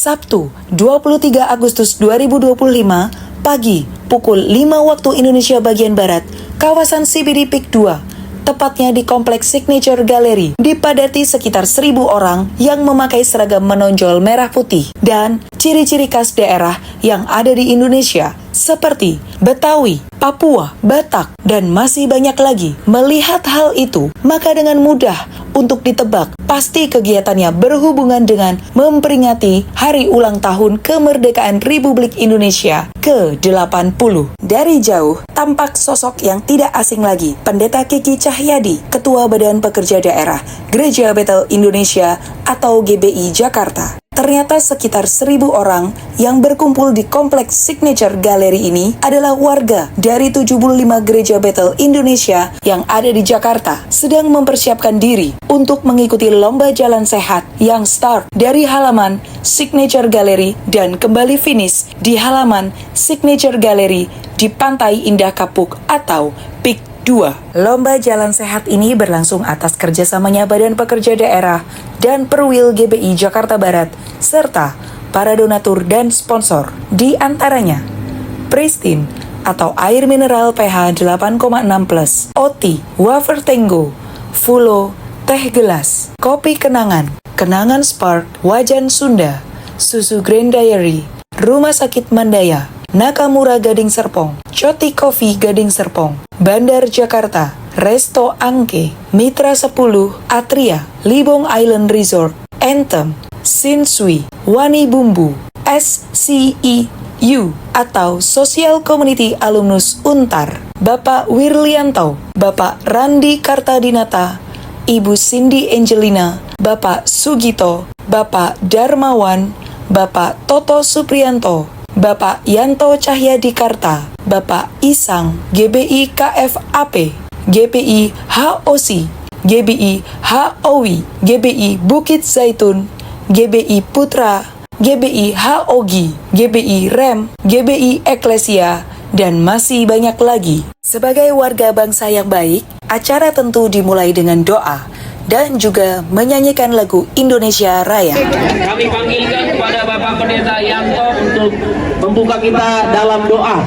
Sabtu, 23 Agustus 2025, pagi, pukul 5 waktu Indonesia bagian Barat, kawasan CBD Peak 2, tepatnya di Kompleks Signature Gallery, dipadati sekitar 1.000 orang yang memakai seragam menonjol merah putih dan ciri-ciri khas daerah yang ada di Indonesia, seperti Betawi, Papua, Batak, dan masih banyak lagi. Melihat hal itu, maka dengan mudah untuk ditebak, pasti kegiatannya berhubungan dengan memperingati hari ulang tahun kemerdekaan Republik Indonesia ke-80. Dari jauh, tampak sosok yang tidak asing lagi, Pendeta Kiki Cahyadi, Ketua Badan Pekerja Daerah Gereja Bethel Indonesia atau GBI Jakarta. Ternyata sekitar 1.000 orang yang berkumpul di Kompleks Signature Gallery ini adalah warga dari 75 Gereja Bethel Indonesia yang ada di Jakarta, sedang mempersiapkan diri untuk mengikuti lomba jalan sehat yang start dari halaman Signature Gallery dan kembali finish di halaman Signature Gallery di Pantai Indah Kapuk atau Peak 2. Lomba jalan sehat ini berlangsung atas kerjasamanya Badan Pekerja Daerah dan Perwil GBI Jakarta Barat, serta para donatur dan sponsor, di antaranya Pristine atau air mineral pH 8,6+, Oti, Wafer Tenggo, Fulo, teh gelas, kopi kenangan, Kenangan Spark, Wajan Sunda, Susu Grand Dairy, Rumah Sakit Mandaya, Nakamura Gading Serpong, Coti Coffee Gading Serpong, Bandar Jakarta, Resto Angke, Mitra 10, Atria, Libong Island Resort, Anthem, Sinsui, Wani Bumbu, SCEU atau Social Community Alumnus Untar, Bapak Wirlianto, Bapak Randi Kartadinata, Ibu Cindy Angelina, Bapak Sugito, Bapak Darmawan, Bapak Toto Supriyanto, Bapak Yanto Cahyadi Karta, Bapak Isang, GBI KFAP, GBI HOC, GBI HOWI, GBI Bukit Zaitun, GBI Putra, GBI HOGI, GBI REM, GBI Eklesia, dan masih banyak lagi. Sebagai warga bangsa yang baik, acara tentu dimulai dengan doa dan juga menyanyikan lagu Indonesia Raya. Kami panggilkan kepada Bapak Pendeta Yanto untuk membuka kita dalam doa.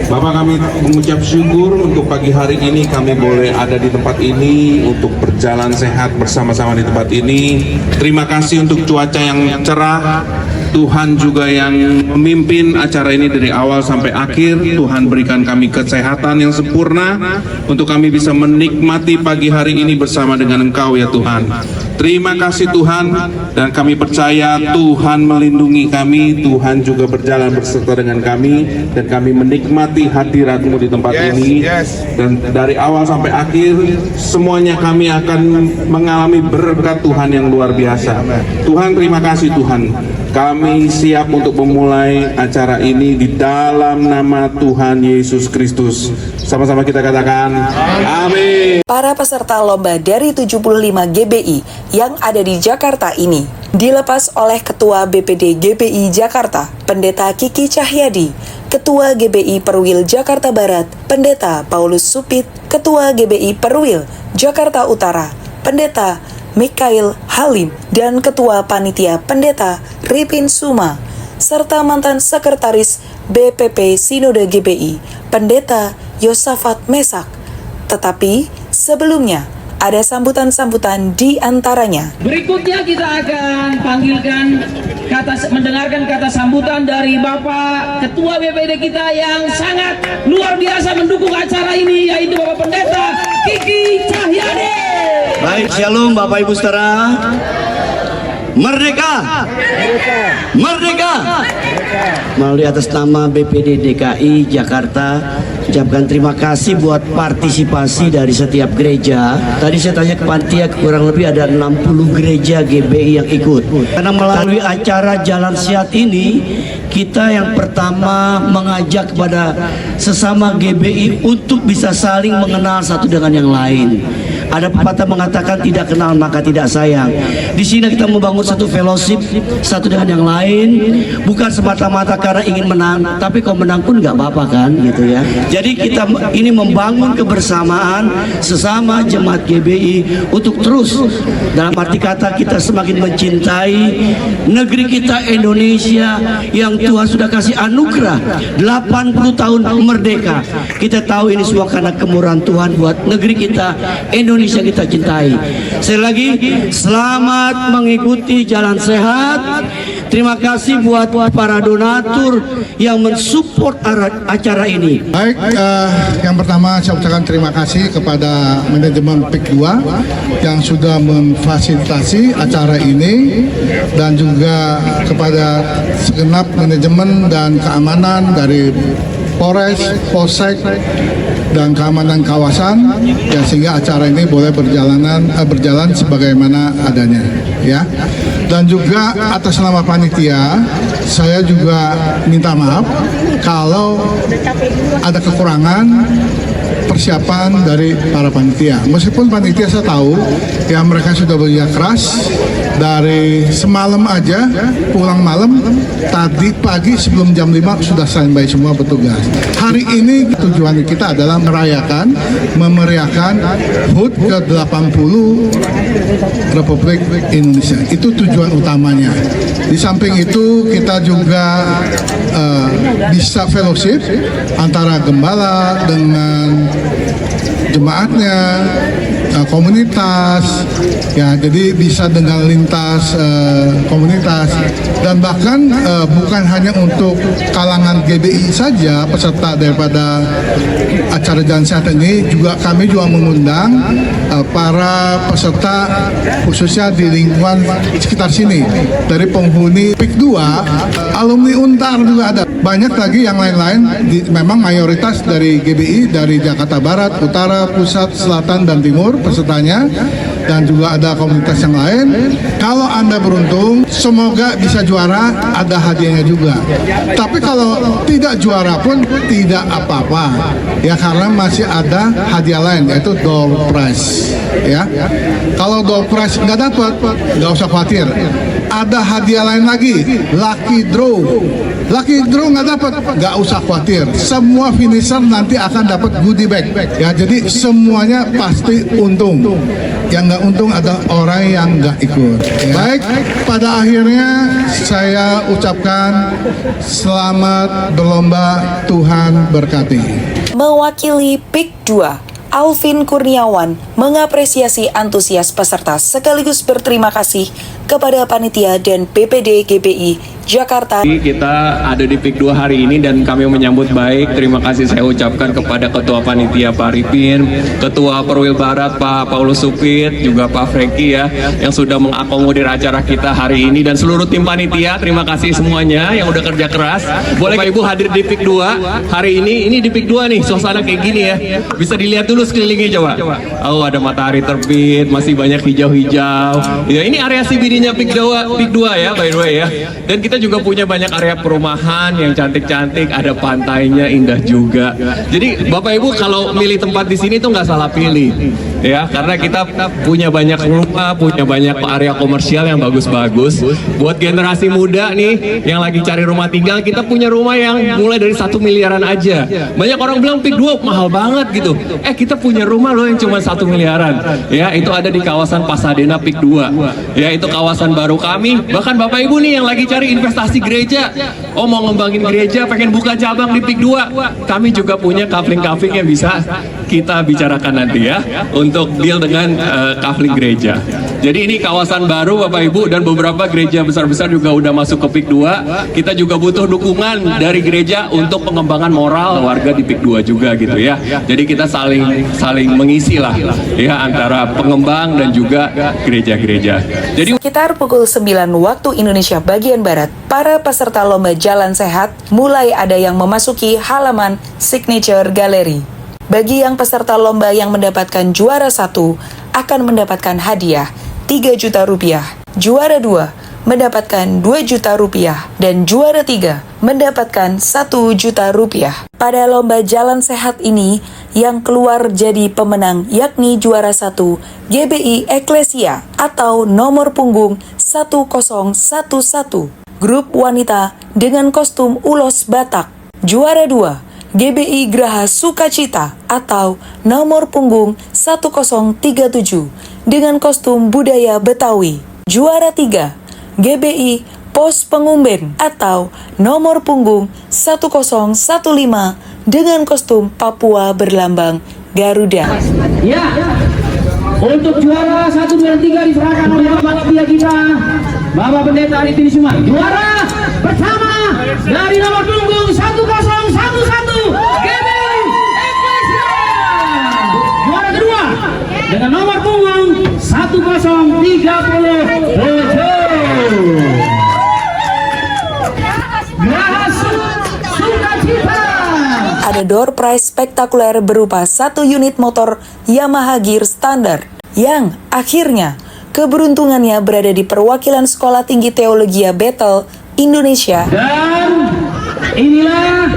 Bapak, kami mengucap syukur untuk pagi hari ini kami boleh ada di tempat ini untuk berjalan sehat bersama-sama di tempat ini. Terima kasih untuk cuaca yang cerah. Tuhan juga yang memimpin acara ini dari awal sampai akhir. Tuhan berikan kami kesehatan yang sempurna untuk kami bisa menikmati pagi hari ini bersama dengan Engkau ya Tuhan. Terima kasih Tuhan, dan kami percaya Tuhan melindungi kami, Tuhan juga berjalan beserta dengan kami, dan kami menikmati hadirat-Mu di tempat ini. Dan dari awal sampai akhir, semuanya kami akan mengalami berkat Tuhan yang luar biasa. Tuhan, terima kasih Tuhan. Kami siap untuk memulai acara ini di dalam nama Tuhan Yesus Kristus. Sama-sama kita katakan, amin. Para peserta lomba dari 75 GBI yang ada di Jakarta ini dilepas oleh Ketua BPD GBI Jakarta, Pendeta Kiki Cahyadi, Ketua GBI Perwil Jakarta Barat, Pendeta Paulus Supit, Ketua GBI Perwil Jakarta Utara, Pendeta Mikhail Halim, dan Ketua Panitia Pendeta Ripin Suma, serta mantan Sekretaris BPP Sinode GBI, Pendeta Yosafat Mesak. Tetapi sebelumnya ada sambutan-sambutan di antaranya. Berikutnya kita akan panggilkan mendengarkan kata sambutan dari Bapak Ketua BPD kita yang sangat luar biasa mendukung acara ini, yaitu Bapak Pendeta Kiki Cahyadi. Baik, shalom Bapak Ibu Saudara. Merdeka! Merdeka! Melalui atas nama BPD DKI Jakarta, ucapkan terima kasih buat partisipasi dari setiap gereja. Tadi saya tanya ke panitia, kurang lebih ada 60 gereja GBI yang ikut. Karena melalui acara Jalan Sehat ini, kita yang pertama mengajak kepada sesama GBI untuk bisa saling mengenal satu dengan yang lain. Ada pepatah mengatakan tidak kenal maka tidak sayang. Di sini kita membangun satu fellowship satu dengan yang lain, bukan semata-mata karena ingin menang, tapi kalau menang pun nggak apa-apa kan, gitu ya. Jadi kita ini membangun kebersamaan sesama jemaat GBI untuk terus dalam arti kata kita semakin mencintai negeri kita Indonesia yang Tuhan sudah kasih anugerah 80 tahun merdeka. Kita tahu ini semua karena kemurahan Tuhan buat negeri kita Indonesia kita cintai. Sekali lagi selamat mengikuti jalan sehat. Terima kasih buat para donatur yang mensupport acara ini. Baik, yang pertama saya ucapkan terima kasih kepada manajemen PIK 2 yang sudah memfasilitasi acara ini, dan juga kepada segenap manajemen dan keamanan dari Polres, Polsek, dan keamanan kawasan, ya, sehingga acara ini boleh berjalan sebagaimana adanya, ya. Dan juga atas nama panitia, saya juga minta maaf kalau ada kekurangan persiapan dari para panitia. Meskipun panitia saya tahu ya mereka sudah bekerja keras dari semalam aja, pulang malam, tadi pagi sebelum jam 5 sudah standby semua petugas. Hari ini tujuan kita adalah memeriahkan HUT ke-80 Republik Indonesia. Itu tujuan utamanya. Di samping itu kita juga bisa fellowship antara gembala dengan jemaatnya, komunitas, ya, jadi bisa dengan lintas komunitas, dan bahkan bukan hanya untuk kalangan GBI saja peserta daripada acara jalan sehat ini, juga kami juga mengundang para peserta khususnya di lingkungan sekitar sini dari penghuni PIK 2, alumni Untar juga ada. Banyak lagi yang lain-lain, memang mayoritas dari GBI dari Jakarta Barat, Utara, Pusat, Selatan, dan Timur pesertanya, dan juga ada komunitas yang lain. Kalau Anda beruntung, semoga bisa juara, ada hadiahnya juga. Tapi kalau tidak juara pun tidak apa-apa, ya, karena masih ada hadiah lain, yaitu door prize, ya. Kalau door prize nggak dapat, nggak usah khawatir. Ada hadiah lain lagi, lucky draw. Lucky draw nggak dapat, nggak usah khawatir. Semua finisher nanti akan dapat goodie bag. Ya, jadi semuanya pasti untung. Yang nggak untung ada orang yang nggak ikut. Ya. Baik, pada akhirnya saya ucapkan selamat berlomba, Tuhan berkati. Mewakili PIK 2, Alvin Kurniawan mengapresiasi antusias peserta sekaligus berterima kasih kepada panitia dan BPD GBI Jakarta. Kita ada di PIK 2 hari ini dan kami menyambut baik. Terima kasih saya ucapkan kepada Ketua Panitia Pak Arifin, Ketua Perwil Barat Pak Paulus Supit, juga Pak Franky ya, yang sudah mengakomodir acara kita hari ini, dan seluruh tim panitia. Terima kasih semuanya yang udah kerja keras. Boleh Bapak Ibu hadir di PIK 2 hari ini di PIK 2 nih, suasana kayak gini ya. Bisa dilihat dulu sekelilingnya coba. Oh, ada matahari terbit, masih banyak hijau-hijau. Ya, ini area CBD-nya PIK 2 ya, by the way ya. Dan kita juga punya banyak area perumahan yang cantik-cantik, ada pantainya indah juga. Jadi Bapak Ibu kalau milih tempat di sini tuh nggak salah pilih, ya, karena kita punya banyak rumah, punya banyak area komersial yang bagus-bagus. Buat generasi muda nih yang lagi cari rumah tinggal, kita punya rumah yang mulai dari 1 miliaran aja. Banyak orang bilang PIK 2 mahal banget gitu. Kita punya rumah loh yang cuma 1 miliaran. Ya, itu ada di kawasan Pasadena PIK 2. Ya, itu kawasan baru kami. Bahkan Bapak Ibu nih yang lagi cari investasi gereja, mau ngembangin gereja, pengen buka cabang di PIK 2, kami juga punya kafling-kafling yang bisa kita bicarakan nanti ya, untuk deal dengan kafling gereja. Jadi ini kawasan baru Bapak Ibu, dan beberapa gereja besar-besar juga udah masuk ke PIK 2. Kita juga butuh dukungan dari gereja untuk pengembangan moral warga di PIK 2 juga gitu ya. Jadi kita saling mengisi lah ya, antara pengembang dan juga gereja-gereja. Jadi Sekitar pukul 9 waktu Indonesia bagian Barat, para peserta lomba jalan sehat mulai ada yang memasuki halaman Signature Gallery. Bagi yang peserta lomba yang mendapatkan juara 1 akan mendapatkan hadiah 3 juta rupiah, juara 2 mendapatkan 2 juta rupiah dan juara 3 mendapatkan 1 juta rupiah. Pada lomba jalan sehat ini, yang keluar jadi pemenang yakni juara 1 GBI Eklesia atau nomor punggung 1011, grup wanita dengan kostum ulos Batak. Juara 2 GBI Graha Sukacita atau nomor punggung 1037 dengan kostum budaya Betawi. Juara 3 GBI Pos Pengumben atau nomor punggung 1015 dengan kostum Papua berlambang Garuda. Ya, untuk juara 1, 2, dan 3 diserahkan oleh panitia kita, Bapak Pendeta Arifin Suma. Juara pertama dari nomor punggung 1011 GBI Eklesia. Juara kedua dengan nomor punggung 1037 Graha Sukacita. Ada door prize spektakuler berupa 1 unit motor Yamaha Gear standar yang akhirnya keberuntungannya berada di perwakilan Sekolah Tinggi Teologia Bethel Indonesia. Dan inilah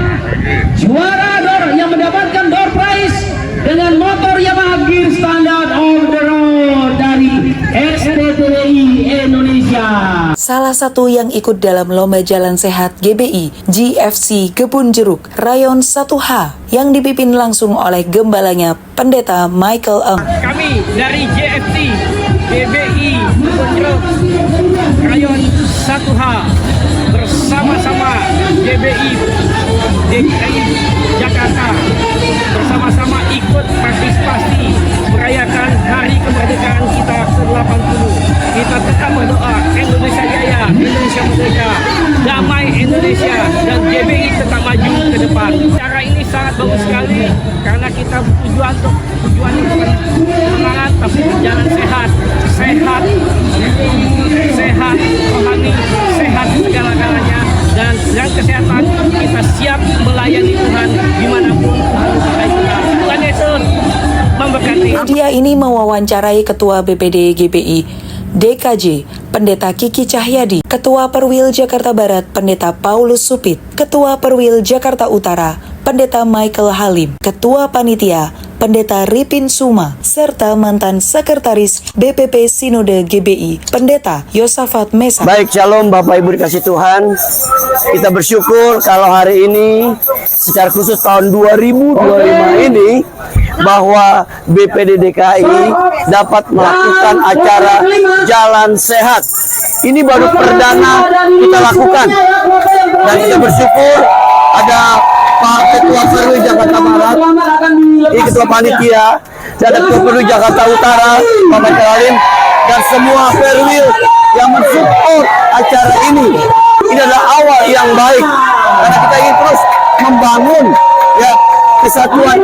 juara door yang mendapatkan door prize dengan motor Yamaha Gear Standard on the road dari STTWI Indonesia. Salah satu yang ikut dalam lomba jalan sehat GBI GFC Kebun Jeruk Rayon 1H yang dipimpin langsung oleh gembalanya Pendeta Michael Eng. Kami dari JFC GBI Kebun Jeruk Rayon 1H bersama-sama GBI DKI Jakarta bersama-sama ikut partisipasi merayakan Hari Kemerdekaan kita ke-80. Kita tetap berdoa Indonesia Jaya, Indonesia Merdeka, damai Indonesia, dan GBI tetap maju ke depan. Cara ini sangat bagus sekali karena kita tujuan ini bukan kemenangan tapi jalan sehat, rohani, sehat segala-galanya, dan dengan kesehatan kita siap melayani Tuhan dimanapun Tuhan kita. Tuhan Yesus memberkati. Media ini mewawancarai Ketua BPD GBI DKJ Pendeta Kiki Cahyadi, Ketua Perwil Jakarta Barat Pendeta Paulus Supit, Ketua Perwil Jakarta Utara Pendeta Michael Halim, Ketua Panitia Pendeta Ripin Suma, serta mantan Sekretaris BPP Sinode GBI Pendeta Yosafat Mesa. Baik, shalom Bapak Ibu dikasih Tuhan. Kita bersyukur kalau hari ini secara khusus tahun 2025 ini bahwa BPD DKI dapat melakukan acara jalan sehat. Ini baru perdana kita lakukan, dan kita bersyukur ada Pak Ketua Perwil Jakarta Barat, ini Ketua Panitia, dan Ketua Perwil Jakarta Utara, Pak Michael Halim, dan semua Perwil yang mensupport acara ini. Ini adalah awal yang baik, karena kita ingin terus membangun ya kesatuan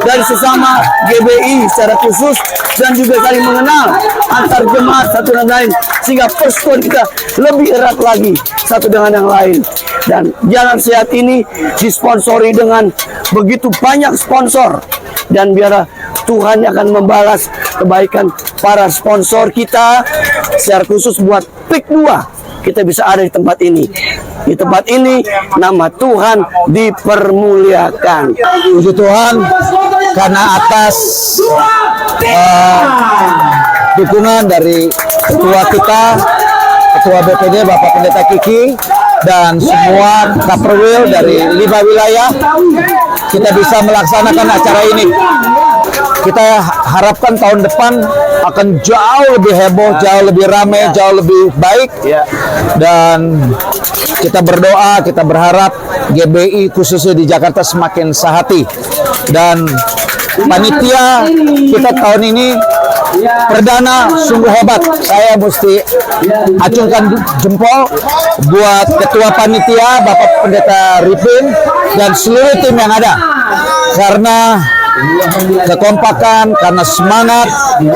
dari sesama GBI secara khusus, dan juga saling mengenal antar jemaat satu dan lain, sehingga persekutuan kita lebih erat lagi satu dengan yang lain. Dan jalan sehat ini disponsori dengan begitu banyak sponsor, dan biarlah Tuhan akan membalas kebaikan para sponsor kita, secara khusus buat PIK 2 kita bisa ada di tempat ini. Di tempat ini nama Tuhan dipermuliakan. Puji Tuhan karena atas dukungan dari ketua kita, Ketua BPD Bapak Pendeta Kiki, dan semua Kaperwil dari 5 wilayah, kita bisa melaksanakan acara ini. Kita harapkan tahun depan akan jauh lebih heboh, jauh lebih ramai, jauh lebih baik. Dan kita berdoa, kita berharap GBI khususnya di Jakarta semakin sehati. Dan panitia kita tahun ini perdana sungguh hebat. Saya mesti acungkan jempol buat Ketua Panitia Bapak Pendeta Ripin dan seluruh tim yang ada, karena kekompakan, karena semangat,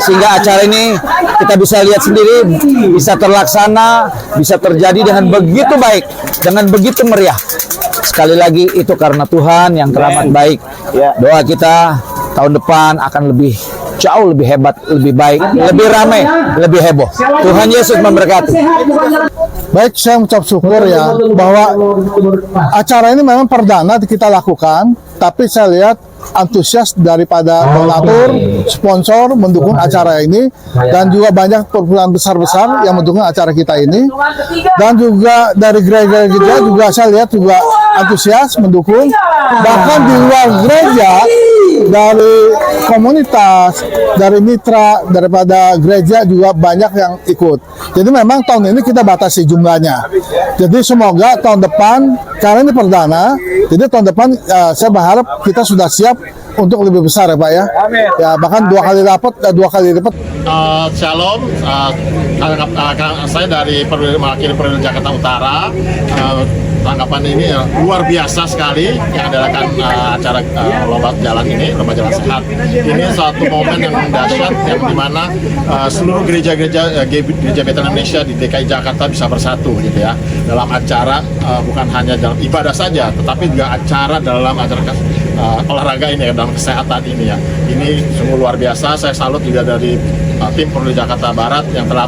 sehingga acara ini kita bisa lihat sendiri bisa terlaksana, bisa terjadi dengan begitu baik, dengan begitu meriah. Sekali lagi itu karena Tuhan yang teramat baik. Doa kita tahun depan akan lebih jauh lebih hebat, lebih baik, lebih ramai, lebih heboh. Tuhan Yesus memberkati. Baik, saya mengucap syukur ya bahwa acara ini memang perdana kita lakukan, tapi saya lihat antusias daripada donatur, sponsor mendukung acara ini, dan juga banyak perkumpulan besar-besar yang mendukung acara kita ini, dan juga dari gereja-gereja juga saya lihat juga antusias mendukung, bahkan di luar gereja dari komunitas, dari mitra, daripada gereja juga banyak yang ikut. Jadi memang tahun ini kita batasi jumlahnya. Jadi semoga tahun depan, karena ini perdana, jadi tahun depan saya berharap kita sudah siap untuk lebih besar ya Pak ya. Ya bahkan dua kali lipat. Shalom, saya dari mewakili Perwil Jakarta Utara. Tanggapan ini luar biasa sekali yang adakan acara lomba jalan ini, lomba jalan sehat. Ini suatu momen yang dahsyat yang dimana seluruh gereja-gereja Bethel Indonesia di DKI Jakarta bisa bersatu gitu ya dalam acara bukan hanya dalam ibadah saja, tetapi juga acara dalam acara olahraga ini dalam kesehatan ini ya. Ini sungguh luar biasa. Saya salut juga dari tim Perwil Jakarta Barat yang telah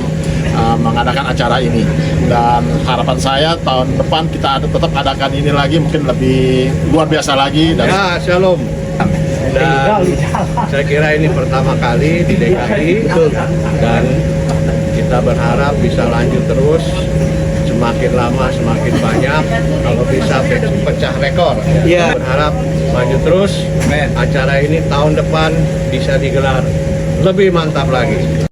mengadakan acara ini, dan harapan saya tahun depan kita tetap adakan ini lagi, mungkin lebih luar biasa lagi. Dan ya, shalom. Dan saya kira ini pertama kali di DKI, dan kita berharap bisa lanjut terus, semakin lama semakin banyak, kalau bisa pecah rekor. Ya. Berharap lanjut terus, acara ini tahun depan bisa digelar lebih mantap lagi.